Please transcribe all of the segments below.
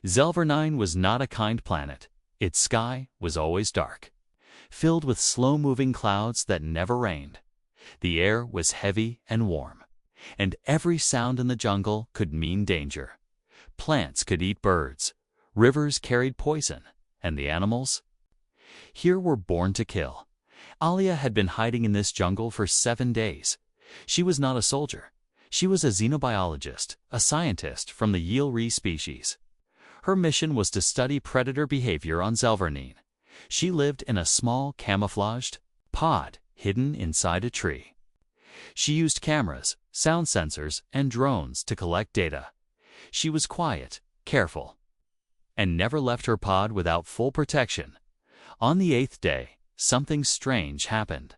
Zelvernine was not a kind planet. Its sky was always dark, filled with slow-moving clouds that never rained. The air was heavy and warm, and every sound in the jungle could mean danger. Plants could eat birds, rivers carried poison, and the animals here were born to kill. Alia had been hiding in this jungle for 7 days. She was not a soldier. She was a xenobiologist, a scientist from the Yilri species. Her mission was to study predator behavior on Zelvernine. She lived in a small camouflaged pod hidden inside a tree. She used cameras, sound sensors, and drones to collect data. She was quiet, careful, and never left her pod without full protection. On the 8th day, something strange happened.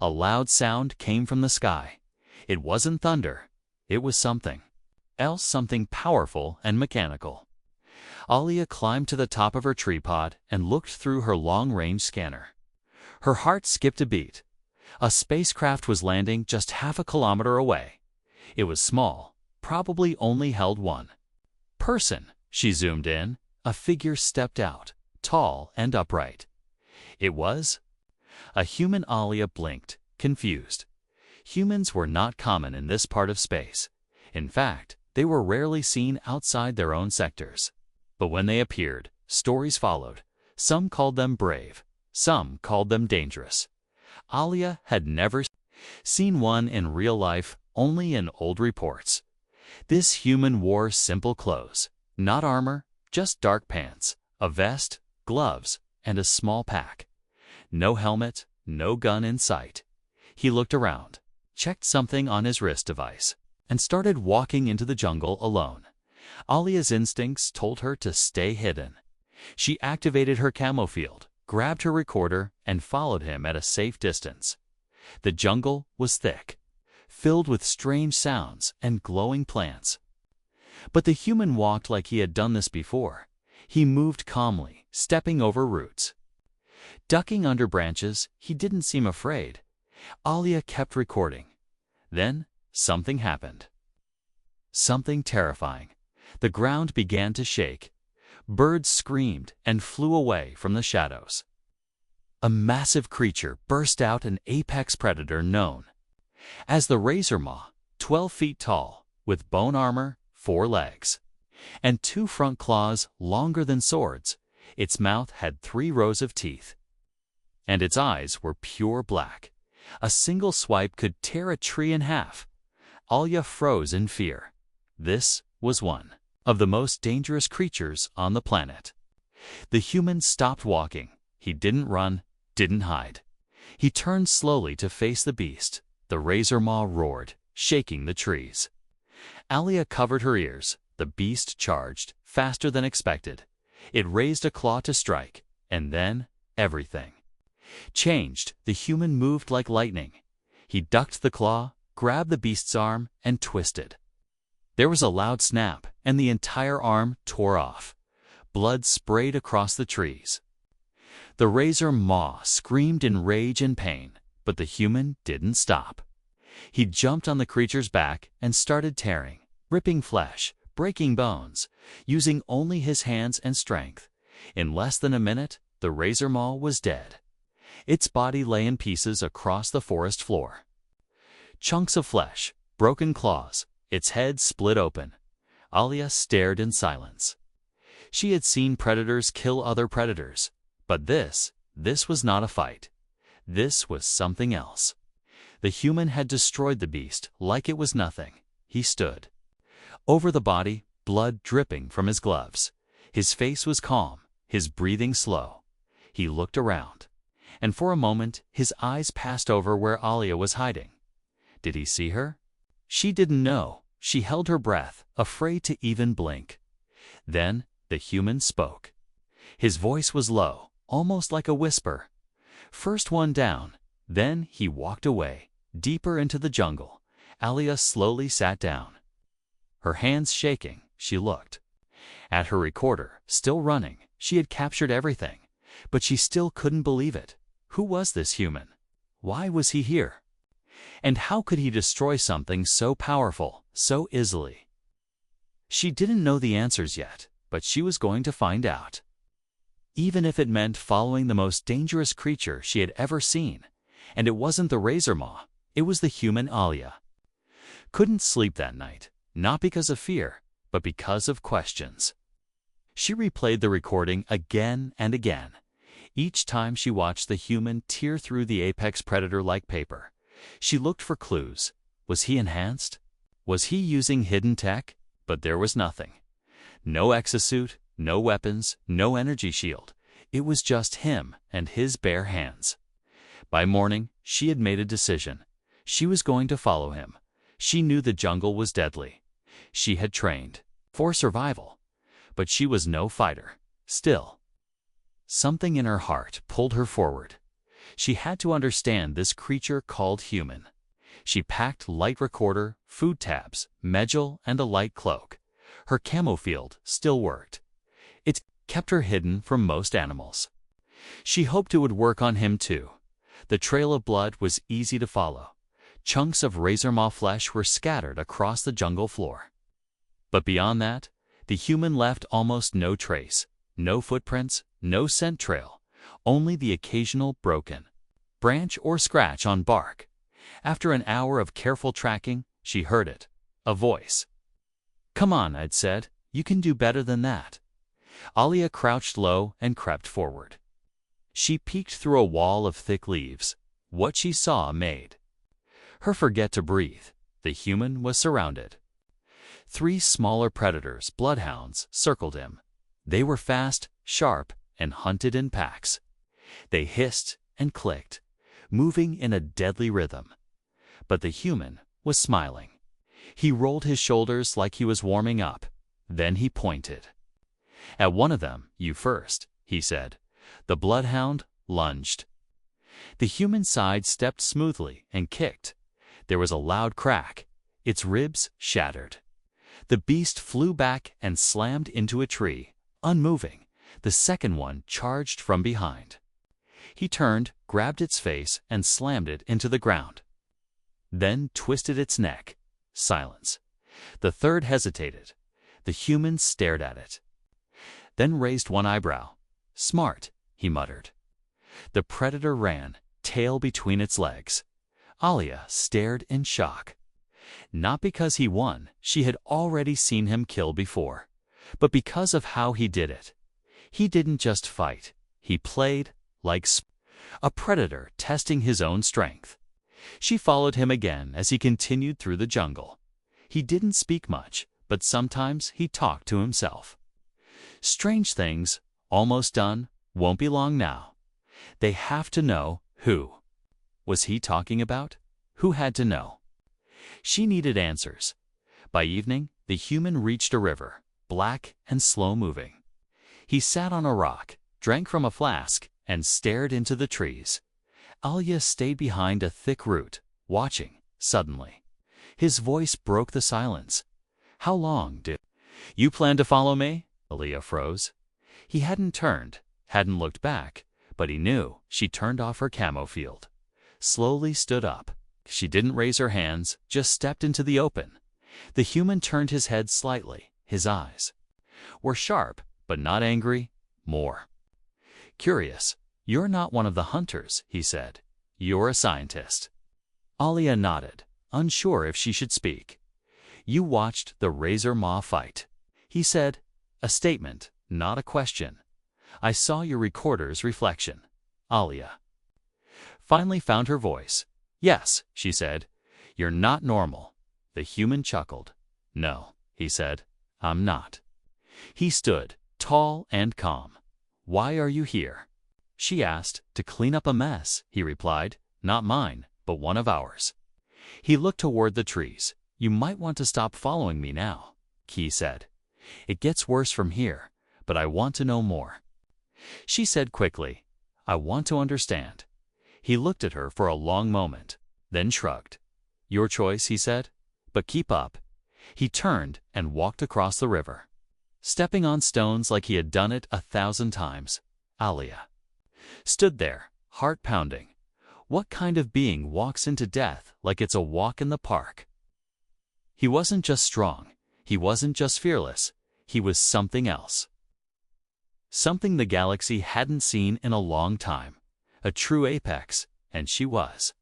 A loud sound came from the sky. It wasn't thunder. It was something else, something powerful and mechanical. Alia climbed to the top of her tree pod and looked through her long-range scanner. Her heart skipped a beat. A spacecraft was landing just half a kilometer away. It was small, probably only held one person. She zoomed in. A figure stepped out, tall and upright. It was a human. Alia blinked, confused. Humans were not common in this part of space. In fact, they were rarely seen outside their own sectors. But when they appeared, stories followed. Some called them brave, some called them dangerous. Alia had never seen one in real life, only in old reports. This human wore simple clothes, not armor, just dark pants, a vest, gloves, and a small pack. No helmet, no gun in sight. He looked around, checked something on his wrist device, and started walking into the jungle alone. Alia's instincts told her to stay hidden. She activated her camo field, grabbed her recorder, and followed him at a safe distance. The jungle was thick, filled with strange sounds and glowing plants. But the human walked like he had done this before. He moved calmly, stepping over roots, ducking under branches. He didn't seem afraid. Alia kept recording. Then something happened. Something terrifying. The ground began to shake. Birds screamed and flew away from the shadows. A massive creature burst out, an apex predator known as the razor maw, 12 feet tall, with bone armor, 4 legs, and 2 front claws longer than swords. Its mouth had 3 rows of teeth, and its eyes were pure black. A single swipe could tear a tree in half. Alia froze in fear. This was one of the most dangerous creatures on the planet. The human stopped walking. He didn't run, didn't hide. He turned slowly to face the beast. The razor maw roared, shaking the trees. Alia covered her ears. The beast charged, faster than expected. It raised a claw to strike, and then everything changed. The human moved like lightning. He ducked the claw, grabbed the beast's arm, and twisted. There was a loud snap, and the entire arm tore off. Blood sprayed across the trees. The razor maw screamed in rage and pain, but the human didn't stop. He jumped on the creature's back and started tearing, ripping flesh, breaking bones, using only his hands and strength. In less than a minute, the razor maw was dead. Its body lay in pieces across the forest floor. Chunks of flesh, broken claws, its head split open. Alia stared in silence. She had seen predators kill other predators, but this was not a fight. This was something else. The human had destroyed the beast like it was nothing. He stood over the body, blood dripping from his gloves. His face was calm, his breathing slow. He looked around, and for a moment his eyes passed over where Alia was hiding. Did he see her? She didn't know. She held her breath, afraid to even blink. Then the human spoke. His voice was low, almost like a whisper. First one down, then he walked away, deeper into the jungle. Alia slowly sat down. Her hands shaking, she looked at her recorder, still running. She had captured everything, but she still couldn't believe it. Who was this human? Why was he here? And how could he destroy something so powerful, so easily? She didn't know the answers yet, but she was going to find out. Even if it meant following the most dangerous creature she had ever seen. And it wasn't the razor maw, it was the human Alia. Couldn't sleep that night, not because of fear, but because of questions. She replayed the recording again and again. Each time she watched the human tear through the apex predator-like paper, she looked for clues. Was he enhanced? Was he using hidden tech? But there was nothing. No exosuit, no weapons, no energy shield. It was just him and his bare hands. By morning, she had made a decision. She was going to follow him. She knew the jungle was deadly. She had trained for survival. But she was no fighter. Still, something in her heart pulled her forward. She had to understand this creature called human. She packed light recorder, food tabs, medjol, and a light cloak. Her camo field still worked. It kept her hidden from most animals. She hoped it would work on him too. The trail of blood was easy to follow. Chunks of razor maw flesh were scattered across the jungle floor. But beyond that, the human left almost no trace, no footprints, no scent trail, only the occasional broken branch or scratch on bark. After an hour of careful tracking, she heard it, a voice. "Come on," I'd said, "you can do better than that." Alia crouched low and crept forward. She peeked through a wall of thick leaves. What she saw made her forget to breathe. The human was surrounded. 3 smaller predators, bloodhounds, circled him. They were fast, sharp, and hunted in packs. They hissed and clicked, moving in a deadly rhythm. But the human was smiling. He rolled his shoulders like he was warming up. Then he pointed. At one of them, "You first," he said. The bloodhound lunged. The human sidestepped smoothly and kicked. There was a loud crack. Its ribs shattered. The beast flew back and slammed into a tree, unmoving. The second one charged from behind. He turned, grabbed its face, and slammed it into the ground. Then twisted its neck. Silence. The third hesitated. The human stared at it. Then raised one eyebrow. "Smart," he muttered. The predator ran, tail between its legs. Alia stared in shock. Not because he won, she had already seen him kill before, but because of how he did it. He didn't just fight, he played like a predator testing his own strength. She followed him again as he continued through the jungle. He didn't speak much, but sometimes he talked to himself. Strange things, almost done, won't be long now. They have to know who. Was he talking about? Who had to know? She needed answers. By evening, the human reached a river, black and slow-moving. He sat on a rock, drank from a flask, and stared into the trees. Alia stayed behind a thick root, watching. Suddenly, his voice broke the silence. "How long do you plan to follow me?" Alia froze. He hadn't turned, hadn't looked back, but he knew. She turned off her camo field. Slowly stood up. She didn't raise her hands, just stepped into the open. The human turned his head slightly. His eyes were sharp, but not angry, more curious. "You're not one of the hunters," he said. "You're a scientist." Alia nodded, unsure if she should speak. "You watched the razor maw fight," he said. A statement, not a question. "I saw your recorder's reflection." Alia finally found her voice. "Yes," she said. "You're not normal." The human chuckled. "No," he said. "I'm not." He stood, tall and calm. "Why are you here?" She asked. "To clean up a mess," he replied. "Not mine, but one of ours." He looked toward the trees. "You might want to stop following me now," he said. "It gets worse from here, but I want to know more." She said quickly, "I want to understand." He looked at her for a long moment, then shrugged. "Your choice," he said, "but keep up." He turned and walked across the river, stepping on stones like he had done it 1,000 times. Alia stood there, heart pounding. What kind of being walks into death like it's a walk in the park? He wasn't just strong. He wasn't just fearless. He was something else. Something the galaxy hadn't seen in a long time. A true apex, and she was.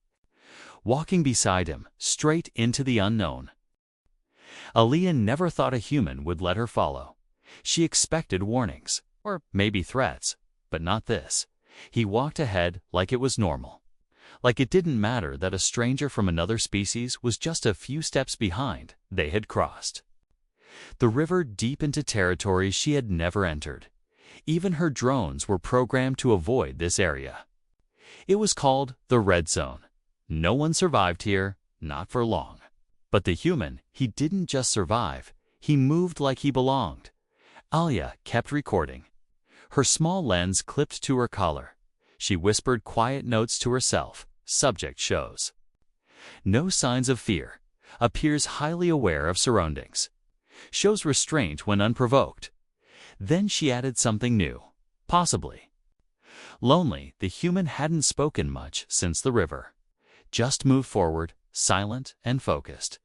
Walking beside him, straight into the unknown. Aliyah never thought a human would let her follow. She expected warnings, or maybe threats, but not this. He walked ahead like it was normal. Like it didn't matter that a stranger from another species was just a few steps behind they had crossed. The river deep into territory she had never entered. Even her drones were programmed to avoid this area. It was called the Red Zone. No one survived here, not for long. But the human, he didn't just survive, he moved like he belonged. Aliyah kept recording. Her small lens clipped to her collar. She whispered quiet notes to herself. Subject shows no signs of fear, appears highly aware of surroundings, shows restraint when unprovoked. Then she added something new, possibly. Lonely, the human hadn't spoken much since the river. Just moved forward, silent and focused.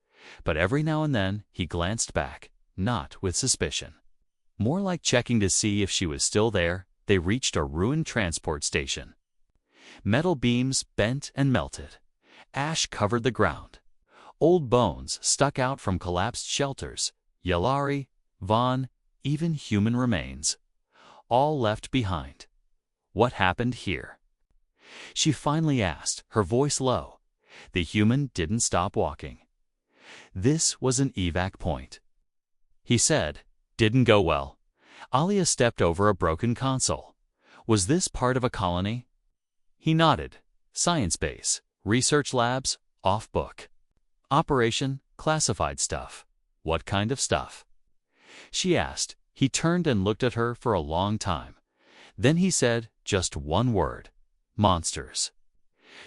But every now and then he glanced back, not with suspicion. More like checking to see if she was still there. They reached a ruined transport station. Metal beams bent and melted. Ash covered the ground. Old bones stuck out from collapsed shelters. Yalari, Vaughn, even human remains. All left behind. What happened here? She finally asked, her voice low. The human didn't stop walking. This was an evac point. He said, "Didn't go well." Aliyah stepped over a broken console. Was this part of a colony? He nodded. Science base, research labs, off book. Operation, classified stuff. What kind of stuff? She asked. He turned and looked at her for a long time. Then he said just one word. Monsters.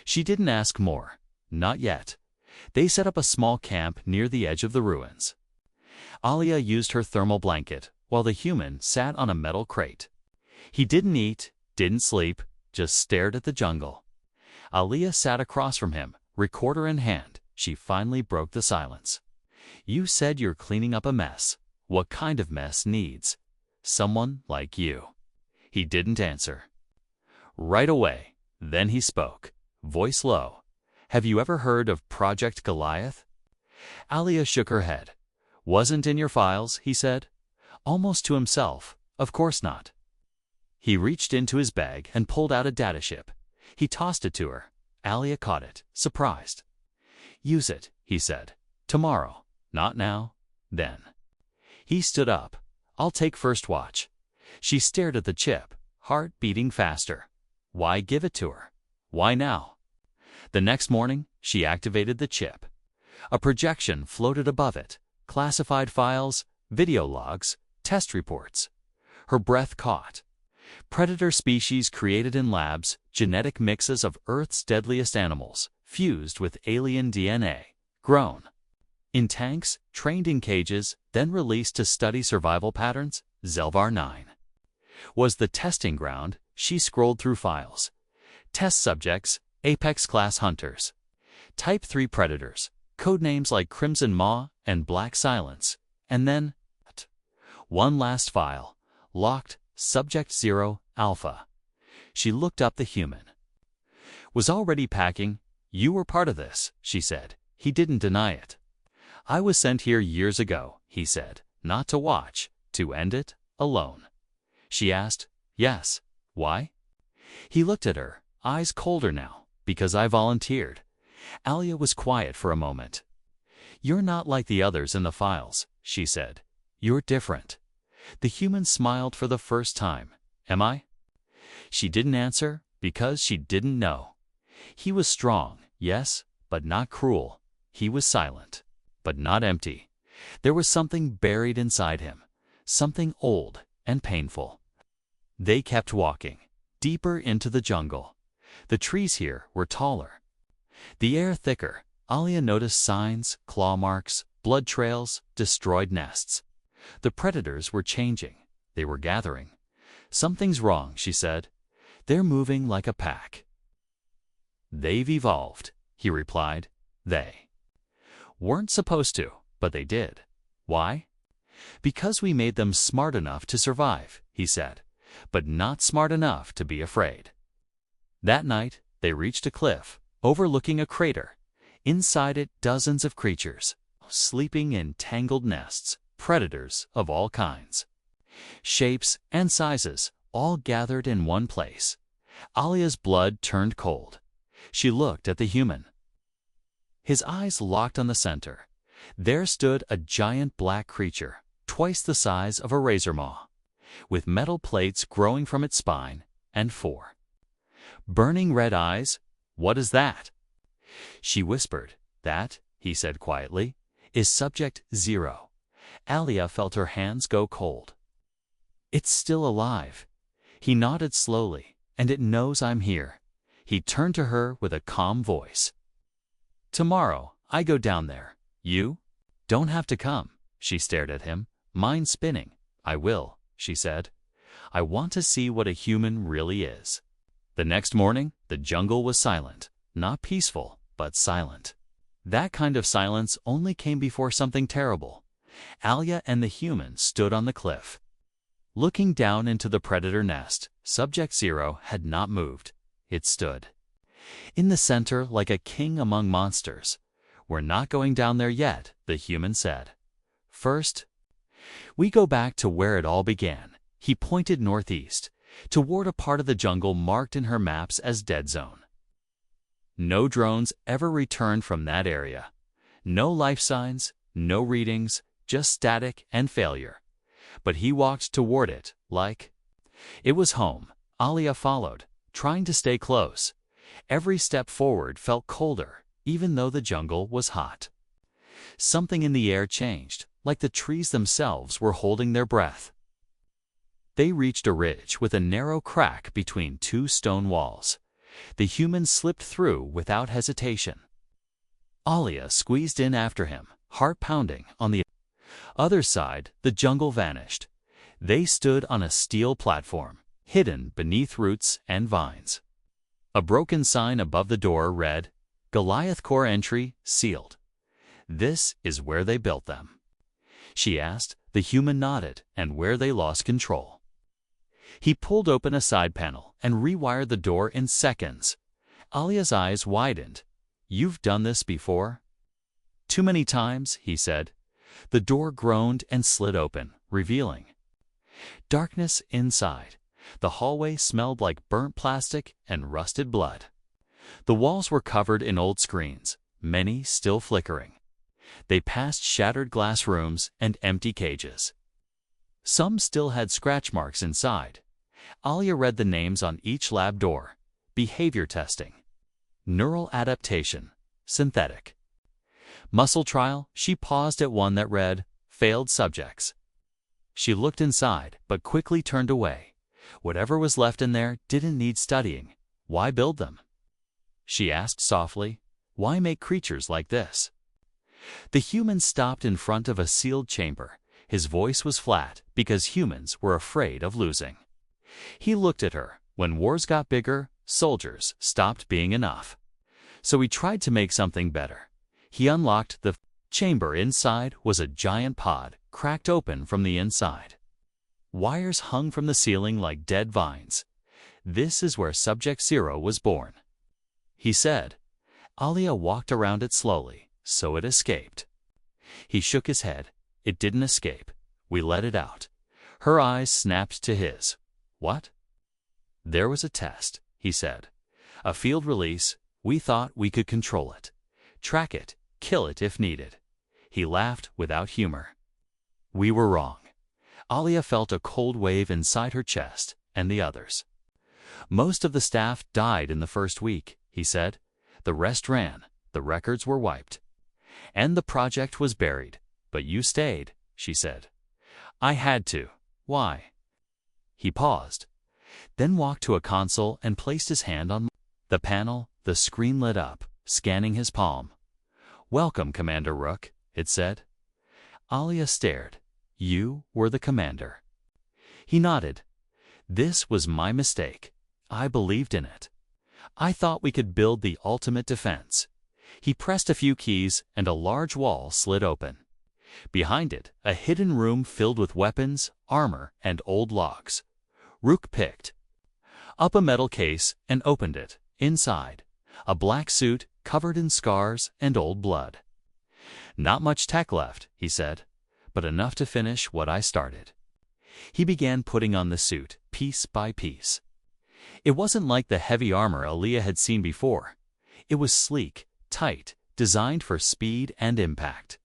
She didn't ask more. Not yet. They set up a small camp near the edge of the ruins. Aliyah used her thermal blanket, while the human sat on a metal crate. He didn't eat, didn't sleep, just stared at the jungle. Aliyah sat across from him, recorder in hand. She finally broke the silence. "You said you're cleaning up a mess. What kind of mess needs someone like you?" He didn't answer. Right away, then he spoke, voice low. "Have you ever heard of Project Goliath?" Aliyah shook her head. "Wasn't in your files," he said. Almost to himself, "Of course not." He reached into his bag and pulled out a dataship. He tossed it to her. Aliyah caught it, surprised. "Use it," he said. "Tomorrow. Not now. Then." He stood up. "I'll take first watch." She stared at the chip, heart beating faster. Why give it to her? Why now? The next morning, she activated the chip. A projection floated above it. Classified files, video logs, test reports. Her breath caught. Predator species created in labs, genetic mixes of Earth's deadliest animals, fused with alien DNA, grown. In tanks, trained in cages, then released to study survival patterns, Zelvar 9. Was the testing ground. She scrolled through files. Test subjects, Apex-class hunters. Type 3 predators, codenames like Crimson Maw and Black Silence. And then, one last file, locked, Subject 0, Alpha. She looked up the human. "Was already packing. You were part of this," she said. He didn't deny it. "I was sent here years ago," he said, "not to watch, to end it, alone." She asked, "Yes. Why?" He looked at her, eyes colder now. "Because I volunteered." Aliyah was quiet for a moment. "You're not like the others in the files," she said. "You're different." The human smiled for the first time. "Am I?" She didn't answer, because she didn't know. He was strong, yes, but not cruel. He was silent, but not empty. There was something buried inside him, something old and painful. They kept walking, deeper into the jungle. The trees here were taller. The air thicker. Aliyah noticed signs, claw marks, blood trails, destroyed nests. The predators were changing. They were gathering. "Something's wrong," she said. "They're moving like a pack." "They've evolved," he replied. "They weren't supposed to, but they did. Why?" Because we made them smart enough to survive, he said, but not smart enough to be afraid. That night, they reached a cliff, overlooking a crater. Inside it, dozens of creatures, sleeping in tangled nests, predators of all kinds. Shapes and sizes, all gathered in one place. Alia's blood turned cold. She looked at the human. His eyes locked on the center. There stood a giant black creature, twice the size of a razor maw, with metal plates growing from its spine, and 4 burning red eyes. "What is that?" She whispered. "That," he said quietly, "is Subject Zero." Alia felt her hands go cold. "It's still alive." He nodded slowly. "And it knows I'm here." He turned to her with a calm voice. "Tomorrow, I go down there. You don't have to come." She stared at him, mind spinning. "I will," she said. "I want to see what a human really is." The next morning, the jungle was silent. Not peaceful, but silent. That kind of silence only came before something terrible. Alia and the human stood on the cliff. Looking down into the predator nest, Subject Zero had not moved. It stood. In the center, like a king among monsters. "We're not going down there yet," the human said. "First, we go back to where it all began." He pointed northeast, toward a part of the jungle marked in her maps as Dead Zone. No drones ever returned from that area. No life signs, no readings, just static and failure. But he walked toward it, like it was home. Alia followed, trying to stay close. Every step forward felt colder, even though the jungle was hot. Something in the air changed, like the trees themselves were holding their breath. They reached a ridge with a narrow crack between 2 stone walls. The human slipped through without hesitation. Alia squeezed in after him, heart pounding. On the other side, the jungle vanished. They stood on a steel platform, hidden beneath roots and vines. A broken sign above the door read, "Goliath Core Entry Sealed." "This is where they built them?" she asked. The human nodded. "And where they lost control." He pulled open a side panel and rewired the door in seconds. Alia's eyes widened. "You've done this before?" "Too many times," he said. The door groaned and slid open, revealing darkness inside. The hallway smelled like burnt plastic and rusted blood. The walls were covered in old screens, many still flickering. They passed shattered glass rooms and empty cages. Some still had scratch marks inside. Alia read the names on each lab door. Behavior testing. Neural adaptation. Synthetic. Muscle trial. She paused at one that read, failed subjects. She looked inside, but quickly turned away. Whatever was left in there didn't need studying. Why build them? She asked softly. Why make creatures like this? The human stopped in front of a sealed chamber. His voice was flat because humans were afraid of losing. He looked at her. When wars got bigger, soldiers stopped being enough. So he tried to make something better. He unlocked the chamber. Inside was a giant pod, cracked open from the inside. Wires hung from the ceiling like dead vines. This is where Subject Zero was born, he said. Alia walked around it slowly, so it escaped. He shook his head. It didn't escape. We let it out. Her eyes snapped to his. What? There was a test, he said. A field release. We thought we could control it. Track it, kill it if needed. He laughed without humor. We were wrong. Alia felt a cold wave inside her chest, and the others. Most of the staff died in the first week, he said. The rest ran. The records were wiped. And the project was buried. But you stayed, she said. I had to. Why? He paused, then walked to a console and placed his hand on the panel. The screen lit up, scanning his palm. Welcome, Commander Rook, it said. Alia stared. You were the commander. He nodded. This was my mistake. I believed in it. I thought we could build the ultimate defense. He pressed a few keys and a large wall slid open. Behind it, a hidden room filled with weapons, armor, and old logs. Rook picked up a metal case and opened it. Inside, a black suit covered in scars and old blood. "Not much tech left," he said, "but enough to finish what I started." He began putting on the suit, piece by piece. It wasn't like the heavy armor Aaliyah had seen before. It was sleek, tight, designed for speed and impact.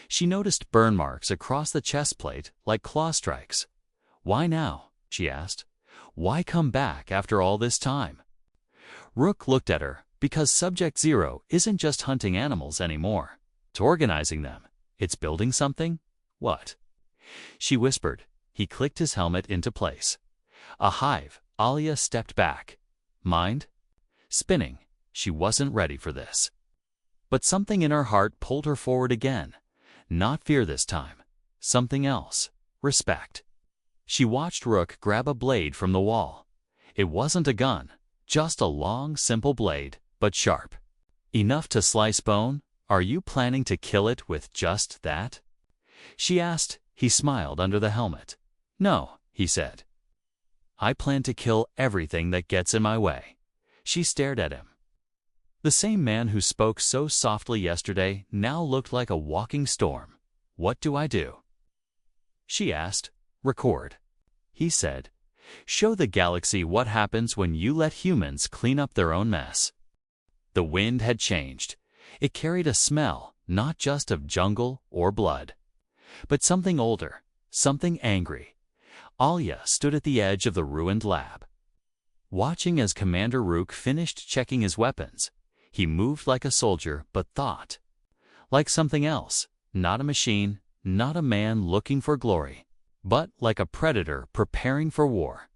She noticed burn marks across the chest plate like claw strikes. "Why now?" she asked. "Why come back after all this time?" Rook looked at her. "Because Subject Zero isn't just hunting animals anymore. It's organizing them. It's building something." "What?" she whispered. He clicked his helmet into place. "A hive." Alia stepped back. Mind? Spinning. She wasn't ready for this. But something in her heart pulled her forward again. Not fear this time. Something else. Respect. She watched Rook grab a blade from the wall. It wasn't a gun. Just a long, simple blade, but sharp. "Enough to slice bone? Are you planning to kill it with just that?" she asked. He smiled under the helmet. "No," he said. "I plan to kill everything that gets in my way." She stared at him. The same man who spoke so softly yesterday now looked like a walking storm. "What do I do?" she asked. "Record." He said. "Show the galaxy what happens when you let humans clean up their own mess." The wind had changed. It carried a smell, not just of jungle or blood, but something older, something angry. Alia stood at the edge of the ruined lab, watching as Commander Rook finished checking his weapons. He moved like a soldier, but thought like something else. Not a machine, not a man looking for glory, but like a predator preparing for war.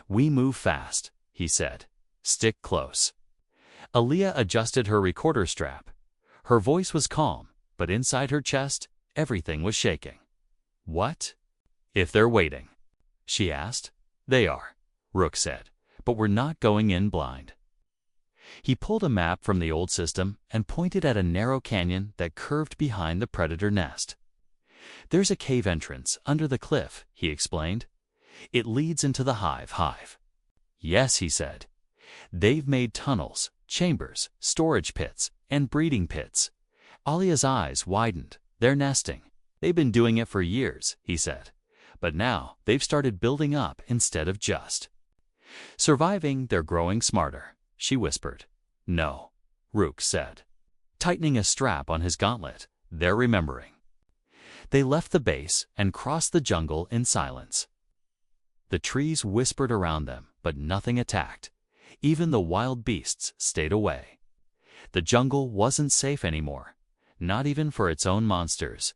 "We move fast," he said. "Stick close." Alia adjusted her recorder strap. Her voice was calm, but inside her chest, everything was shaking. "What if they're waiting?" she asked. "They are," Rook said, "but we're not going in blind." He pulled a map from the old system and pointed at a narrow canyon that curved behind the predator nest. "There's a cave entrance under the cliff," he explained. "It leads into the hive." "Yes," he said. "They've made tunnels, chambers, storage pits, and breeding pits." Alia's eyes widened. "They're nesting. They've been doing it for years," he said. "But now they've started building up instead of just surviving. They're growing smarter," she whispered. "No," Rook said, tightening a strap on his gauntlet. "They're remembering." They left the base and crossed the jungle in silence. The trees whispered around them, but nothing attacked. Even the wild beasts stayed away. The jungle wasn't safe anymore, not even for its own monsters.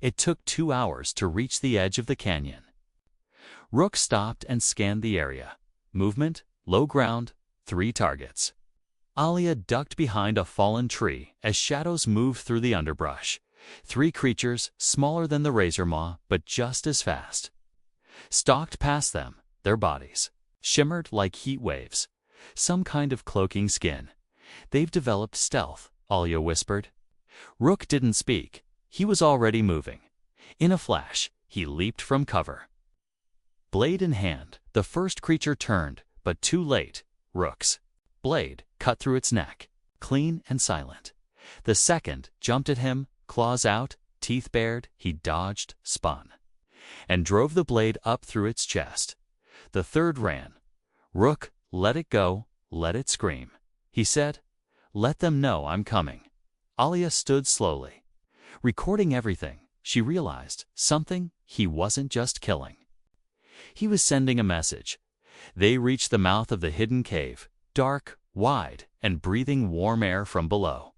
It took 2 hours to reach the edge of the canyon. Rook stopped and scanned the area. Movement, low ground, 3 targets. Alia ducked behind a fallen tree as shadows moved through the underbrush. 3 creatures, smaller than the razor maw, but just as fast, stalked past them. Their bodies shimmered like heat waves, some kind of cloaking skin. "They've developed stealth," Alia whispered. Rook didn't speak. He was already moving. In a flash, he leaped from cover. Blade in hand, the first creature turned, but too late. Rook's blade cut through its neck, clean and silent. The second jumped at him, claws out, teeth bared. He dodged, spun, and drove the blade up through its chest. The third ran. "Rook, let it go, let it scream," he said. "Let them know I'm coming." Alia stood slowly, recording everything. She realized something: he wasn't just killing. He was sending a message. They reached the mouth of the hidden cave, dark, wide, and breathing warm air from below.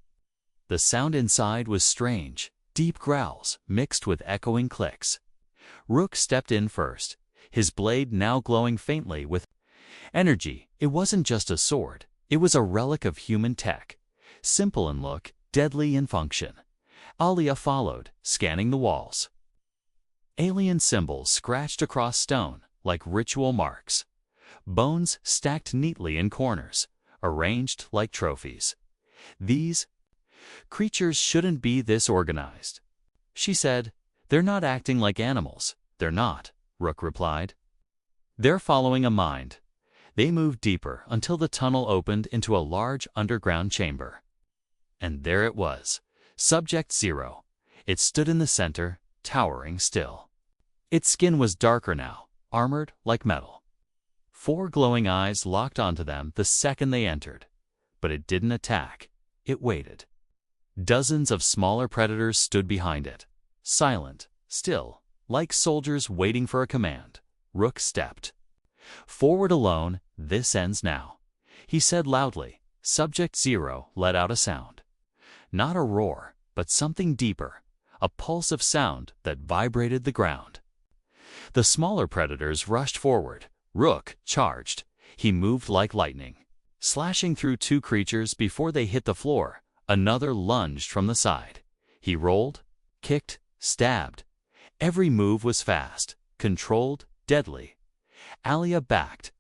The sound inside was strange, deep growls mixed with echoing clicks. Rook stepped in first, his blade now glowing faintly with energy. It wasn't just a sword, it was a relic of human tech, simple in look, deadly in function. Alia followed, scanning the walls. Alien symbols scratched across stone like ritual marks. Bones stacked neatly in corners, arranged like trophies. "These creatures shouldn't be this organized," she said. "They're not acting like animals. They're not," Rook replied. "They're following a mind." They moved deeper until the tunnel opened into a large underground chamber. And there it was, Subject Zero. It stood in the center, towering still. Its skin was darker now, armored like metal. 4 glowing eyes locked onto them the second they entered. But it didn't attack. It waited. Dozens of smaller predators stood behind it, silent, still, like soldiers waiting for a command. Rook stepped. "Forward alone, this ends now," he said loudly. Subject Zero let out a sound. Not a roar, but something deeper, a pulse of sound that vibrated the ground. The smaller predators rushed forward. Rook charged. He moved like lightning, slashing through 2 creatures before they hit the floor. Another lunged from the side. He rolled, kicked, stabbed. Every move was fast, controlled, deadly. Alia backed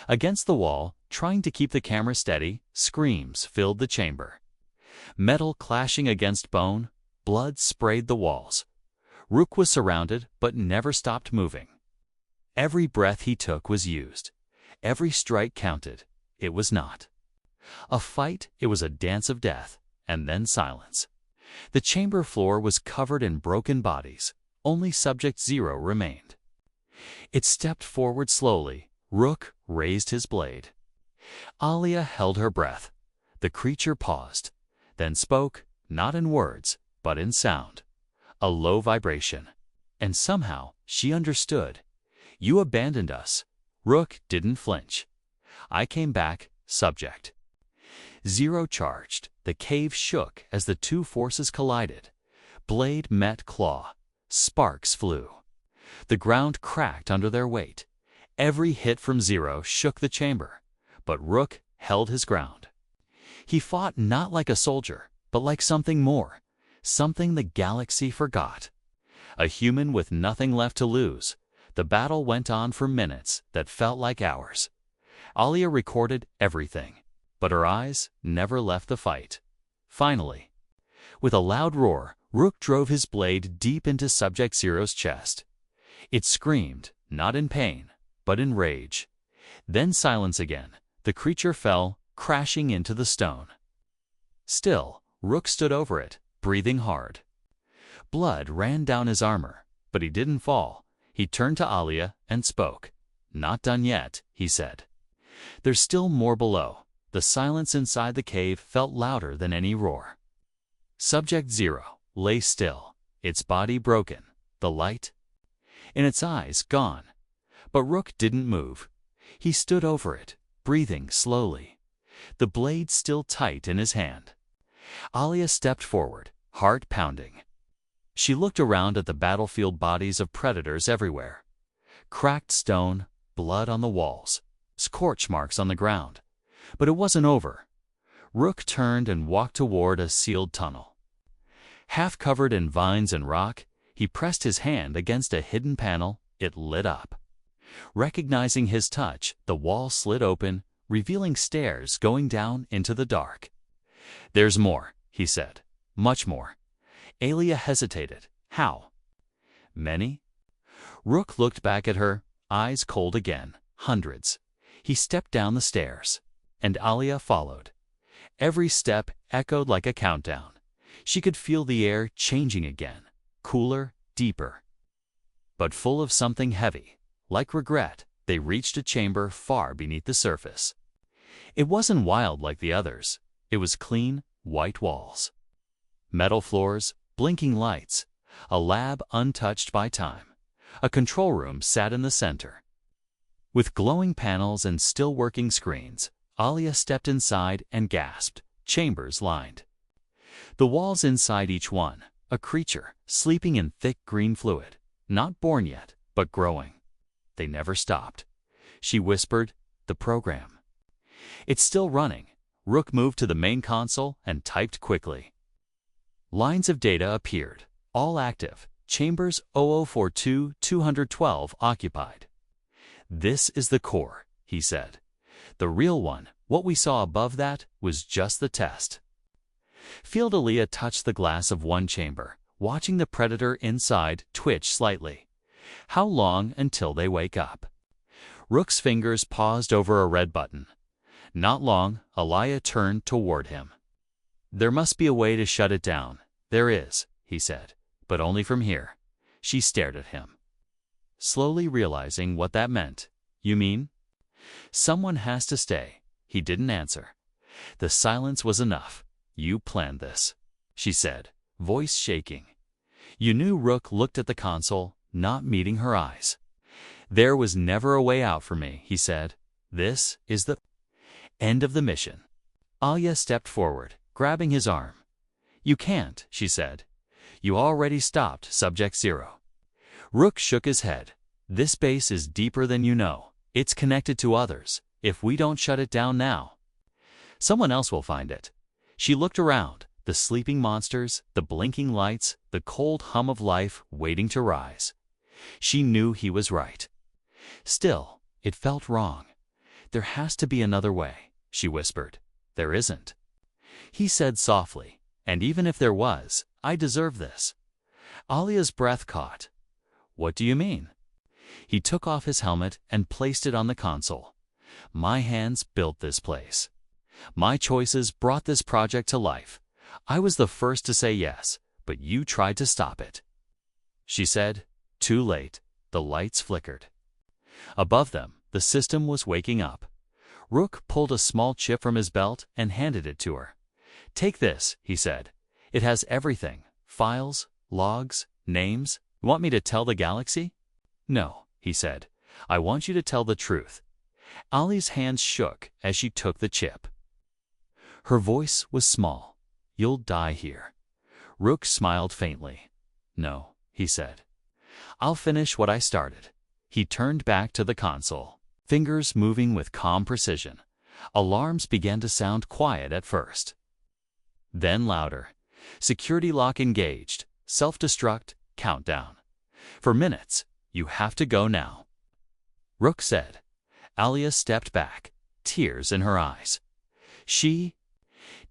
against the wall, trying to keep the camera steady. Screams filled the chamber. Metal clashing against bone, blood sprayed the walls. Rook was surrounded, but never stopped moving. Every breath he took was used. Every strike counted. It was not a fight, it was a dance of death, and then silence. The chamber floor was covered in broken bodies. Only Subject Zero remained. It stepped forward slowly. Rook raised his blade. Alia held her breath. The creature paused, then spoke, not in words, but in sound. A low vibration. And somehow she understood. "You abandoned us." Rook didn't flinch. "I came back, Subject." Zero charged. The cave shook as the 2 forces collided. Blade met claw. Sparks flew. The ground cracked under their weight. Every hit from Zero shook the chamber, but Rook held his ground. He fought not like a soldier, but like something more, something the galaxy forgot. A human with nothing left to lose. The battle went on for minutes that felt like hours. Alia recorded everything, but her eyes never left the fight. Finally, with a loud roar, Rook drove his blade deep into Subject Zero's chest. It screamed, not in pain, but in rage. Then silence again. The creature fell, crashing into the stone. Still, Rook stood over it, breathing hard. Blood ran down his armor, but he didn't fall. He turned to Alia and spoke. "Not done yet," he said. "There's still more below." The silence inside the cave felt louder than any roar. Subject Zero lay still, its body broken, the light in its eyes gone. But Rook didn't move. He stood over it, breathing slowly, the blade still tight in his hand. Alia stepped forward, heart pounding. She looked around at the battlefield bodies of predators everywhere. Cracked stone, blood on the walls, scorch marks on the ground. But it wasn't over. Rook turned and walked toward a sealed tunnel. Half covered in vines and rock, he pressed his hand against a hidden panel. It lit up. Recognizing his touch, the wall slid open, revealing stairs going down into the dark. "There's more," he said. "Much more." Alia hesitated. "How?" "Many?" Rook looked back at her, eyes cold again. "Hundreds." He stepped down the stairs, and Alia followed. Every step echoed like a countdown. She could feel the air changing again, cooler, deeper, but full of something heavy. Like regret, they reached a chamber far beneath the surface. It wasn't wild like the others. It was clean, white walls, metal floors, blinking lights, a lab untouched by time. A control room sat in the center. With glowing panels and still working screens, Alia stepped inside and gasped. Chambers lined the walls inside each one, a creature sleeping in thick green fluid, not born yet, but growing. They never stopped. She whispered, "The program." "It's still running." Rook moved to the main console and typed quickly. Lines of data appeared, all active. Chambers 0042-212 occupied. "This is the core," he said. "The real one. What we saw above that was just the test." Field Alia touched the glass of one chamber. watching the predator inside twitch slightly. How long until they wake up? Rook's fingers paused over a red button. Not long, Alaya turned toward him. "There must be a way to shut it down." "There is," he said, "but only from here." She stared at him, slowly realizing what that meant. "You mean?" "Someone has to stay." He didn't answer. The silence was enough. "You planned this," she said, voice shaking. You knew Rook looked at the console, not meeting her eyes. "There was never a way out for me," he said. "This is the end of the mission." Alia stepped forward, grabbing his arm. "You can't," she said. "You already stopped Subject Zero." Rook shook his head. "This base is deeper than you know. It's connected to others. If we don't shut it down now, someone else will find it." She looked around, the sleeping monsters, the blinking lights, the cold hum of life waiting to rise. She knew he was right. Still, it felt wrong. "There has to be another way," she whispered. "There isn't." He said softly, "And even if there was, I deserve this." Alia's breath caught. "What do you mean?" He took off his helmet and placed it on the console. "My hands built this place. My choices brought this project to life. I was the first to say yes, but you tried to stop it." She said, "Too late." The lights flickered. Above them, the system was waking up. Rook pulled a small chip from his belt and handed it to her. "Take this," he said. "It has everything. Files, logs, names. Want me to tell the galaxy?" "No," he said. "I want you to tell the truth." Ali's hands shook as she took the chip. Her voice was small. "You'll die here." Rook smiled faintly. "No," he said. "I'll finish what I started." He turned back to the console, fingers moving with calm precision. Alarms began to sound quiet at first, then louder. "Security lock engaged. Self-destruct. Countdown. For minutes. You have to go now." Rook said. Alia stepped back, tears in her eyes. She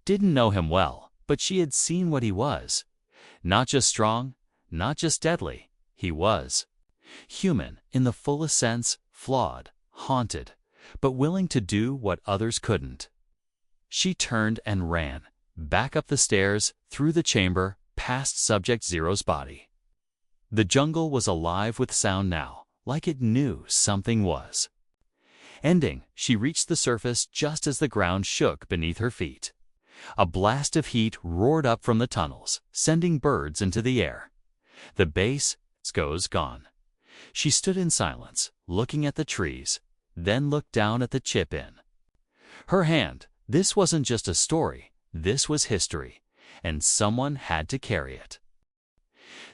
didn't know him well, but she had seen what he was. Not just strong, not just deadly. He was human in the fullest sense, flawed, haunted, but willing to do what others couldn't. She turned and ran, back up the stairs, through the chamber, past Subject Zero's body. The jungle was alive with sound now, like it knew something was ending. She reached the surface just as the ground shook beneath her feet. A blast of heat roared up from the tunnels, sending birds into the air. The base was gone. She stood in silence, looking at the trees, then looked down at the chip-in. Her hand. This wasn't just a story, this was history, and someone had to carry it.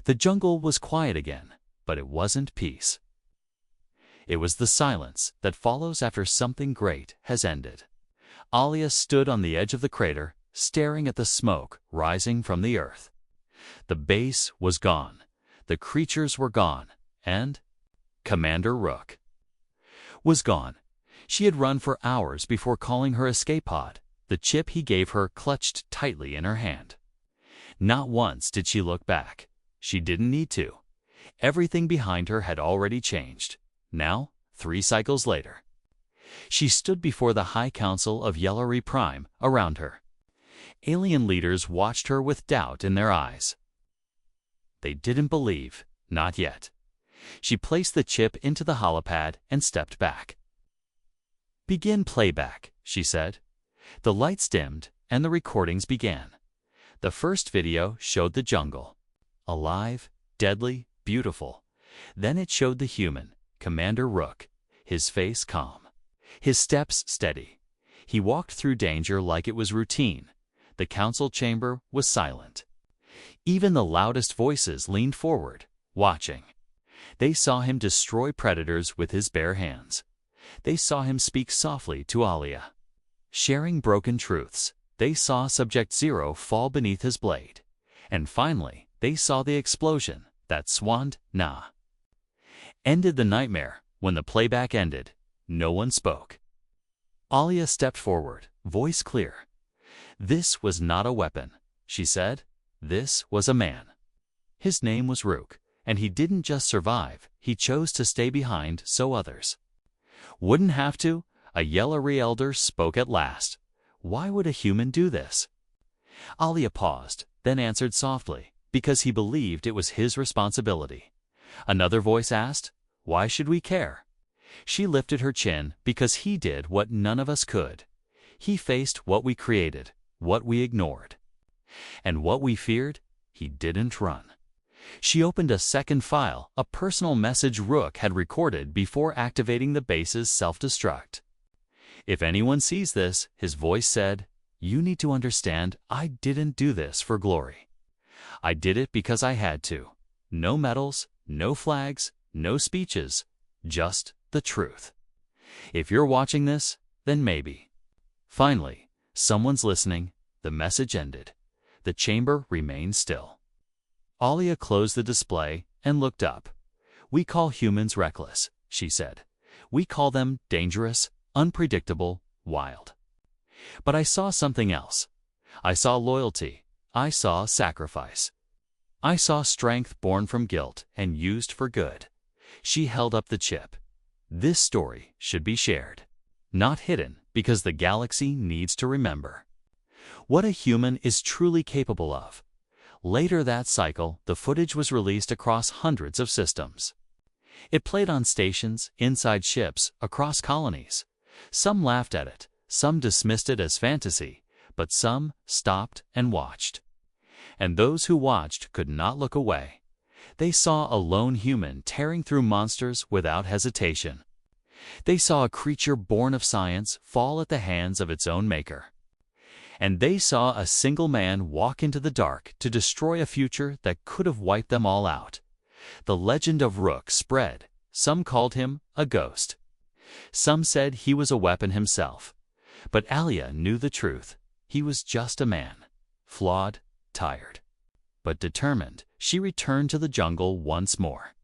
The jungle was quiet again, but it wasn't peace. It was the silence that follows after something great has ended. Alia stood on the edge of the crater, staring at the smoke rising from the earth. The base was gone, the creatures were gone, and Commander Rook was gone. She had run for hours before calling her escape pod, the chip he gave her clutched tightly in her hand. Not once did she look back. She didn't need to. Everything behind her had already changed. Now, 3 cycles later, she stood before the High Council of Yellowry Prime around her. Alien leaders watched her with doubt in their eyes. They didn't believe, not yet. She placed the chip into the holopad and stepped back. "Begin playback," she said. The lights dimmed and the recordings began. The first video showed the jungle, alive, deadly, beautiful. Then it showed the human, Commander Rook, his face calm, his steps steady. He walked through danger like it was routine. The council chamber was silent. Even the loudest voices leaned forward, watching. They saw him destroy predators with his bare hands. They saw him speak softly to Alia, sharing broken truths. They saw Subject Zero fall beneath his blade. And finally, they saw the explosion that swanned ended the nightmare. When the playback ended, no one spoke. Alia stepped forward, voice clear. "This was not a weapon," she said. "This was a man." His name was Rook, and he didn't just survive, he chose to stay behind so others wouldn't have to. A Yellowy elder spoke at last. Why would a human do this? Alia paused, then answered softly, because he believed it was his responsibility. Another voice asked, why should we care? She lifted her chin because he did what none of us could. He faced what we created, what we ignored. And what we feared, he didn't run. She opened a second file, a personal message Rook had recorded before activating the base's self-destruct. If anyone sees this, his voice said, you need to understand I didn't do this for glory. I did it because I had to. No medals, no flags, no speeches, just the truth. If you're watching this, then maybe. Finally, someone's listening. The message ended. The chamber remained still. Alia closed the display and looked up. We call humans reckless, she said. We call them dangerous, unpredictable, wild. But I saw something else. I saw loyalty. I saw sacrifice. I saw strength born from guilt and used for good. She held up the chip. This story should be shared, not hidden, because the galaxy needs to remember what a human is truly capable of. Later that cycle, the footage was released across hundreds of systems. It played on stations, inside ships, across colonies. Some laughed at it, some dismissed it as fantasy, but some stopped and watched. And those who watched could not look away. They saw a lone human tearing through monsters without hesitation. They saw a creature born of science fall at the hands of its own maker. And they saw a single man walk into the dark to destroy a future that could have wiped them all out. The legend of Rook spread. Some called him a ghost. Some said he was a weapon himself. But Alia knew the truth. He was just a man. Flawed, tired, but determined. She returned to the jungle once more.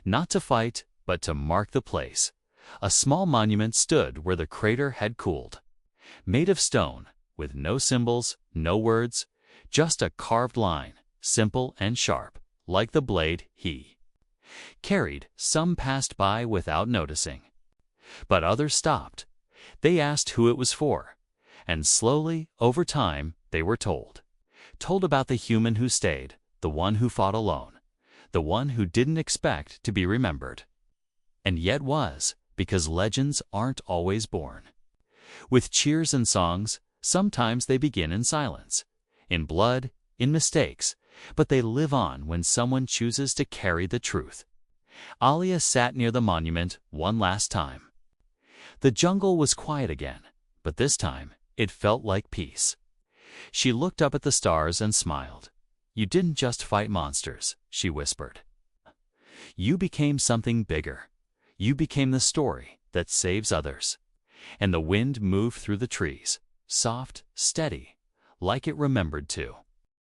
Not to fight, but to mark the place. A small monument stood where the crater had cooled. Made of stone, with no symbols, no words, just a carved line, simple and sharp, like the blade he carried. Some passed by without noticing. But others stopped. They asked who it was for. And slowly, over time, they were told. Told about the human who stayed, the one who fought alone, the one who didn't expect to be remembered. And yet was, because legends aren't always born with cheers and songs. Sometimes they begin in silence, in blood, in mistakes, but they live on when someone chooses to carry the truth. Alia sat near the monument one last time. The jungle was quiet again, but this time it felt like peace. She looked up at the stars and smiled. You didn't just fight monsters, she whispered. You became something bigger. You became the story that saves others. And the wind moved through the trees. Soft, steady, like it remembered to.